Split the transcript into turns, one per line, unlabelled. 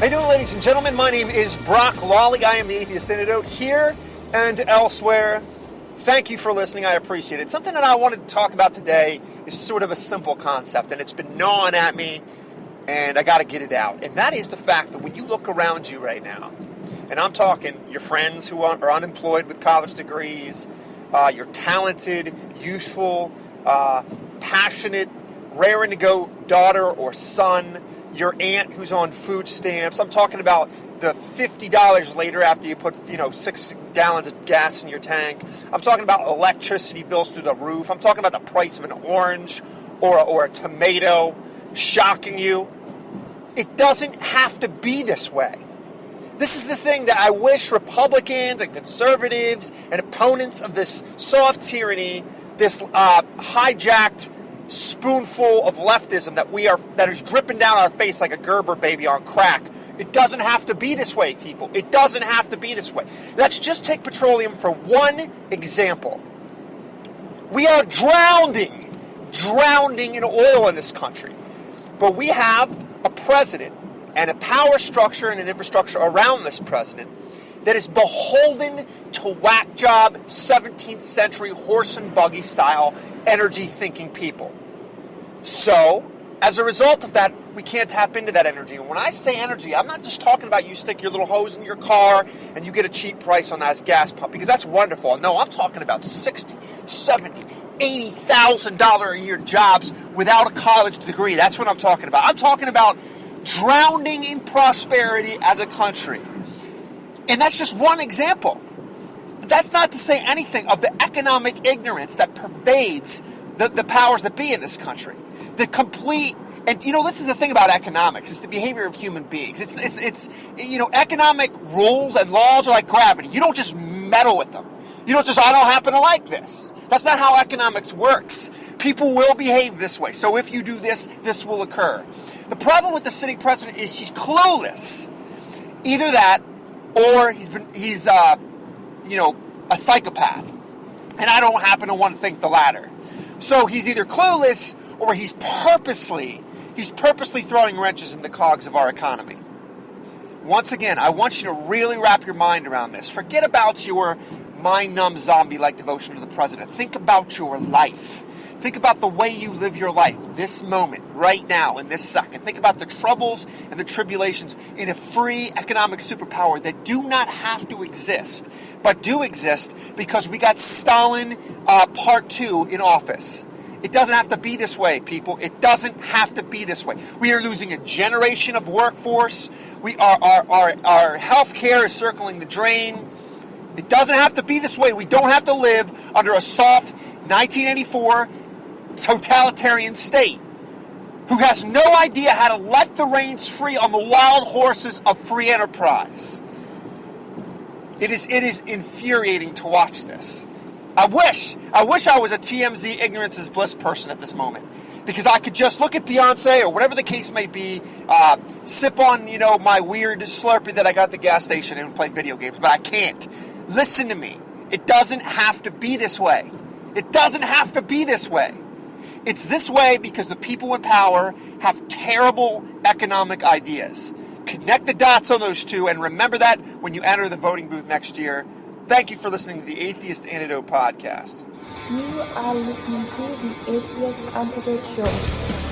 How you doing, ladies and gentlemen? My name is Brock Lawley. I am the Atheist Antidote here and elsewhere. Thank you for listening. I appreciate it. Something that I wanted to talk about today is sort of a simple concept, and it's been gnawing at me, and I got to get it out. And that is the fact that when you look around you right now, and I'm talking your friends who are unemployed with college degrees, your talented, youthful, passionate, raring to go daughter or son, your aunt who's on food stamps. I'm talking about the $50 later after you put 6 gallons of gas in your tank. I'm talking about electricity bills through the roof. I'm talking about the price of an orange or a tomato shocking you. It doesn't have to be this way. This is the thing that I wish Republicans and conservatives and opponents of this soft tyranny, this hijacked spoonful of leftism that is dripping down our face like a Gerber baby on crack. It doesn't have to be this way, people. It doesn't have to be this way. Let's just take petroleum for one example. We are drowning in oil in this country. But we have a president and a power structure and an infrastructure around this president that is beholden to whack job 17th century horse and buggy style energy thinking people. So, as a result of that, we can't tap into that energy. And when I say energy, I'm not just talking about you stick your little hose in your car and you get a cheap price on that gas pump, because that's wonderful. No, I'm talking about $60,000, $70,000, $80,000 a year jobs without a college degree. That's what I'm talking about. I'm talking about drowning in prosperity as a country. And that's just one example. That's not to say anything of the economic ignorance that pervades the powers that be in this country. The complete, and this is the thing about economics, it's the behavior of human beings. It's economic rules and laws are like gravity. You don't just meddle with them. You don't just, I don't happen to like this. That's not how economics works. People will behave this way. So if you do this, this will occur. The problem with the sitting president is he's clueless. Either that, or he's a psychopath. And I don't happen to want to think the latter. So he's either clueless or he's purposely throwing wrenches in the cogs of our economy. Once again, I want you to really wrap your mind around this. Forget about your mind-numb zombie-like devotion to the president. Think about your life. Think about the way you live your life this moment, right now, in this second. Think about the troubles and the tribulations in a free economic superpower that do not have to exist, but do exist because we got Stalin Part 2 in office. It doesn't have to be this way, people. It doesn't have to be this way. We are losing a generation of workforce. Our health care is circling the drain. It doesn't have to be this way. We don't have to live under a soft 1984 totalitarian state who has no idea how to let the reins free on the wild horses of free enterprise. It is infuriating to watch this. I wish I was a TMZ ignorance is bliss person at this moment, because I could just look at Beyonce or whatever the case may be, sip on my weird Slurpee that I got at the gas station and play video games, but I can't. Listen to me. It doesn't have to be this way. It doesn't have to be this way. It's this way because the people in power have terrible economic ideas. Connect the dots on those two and remember that when you enter the voting booth next year. Thank you for listening to the Atheist Antidote Podcast.
You are listening to the Atheist Antidote Show.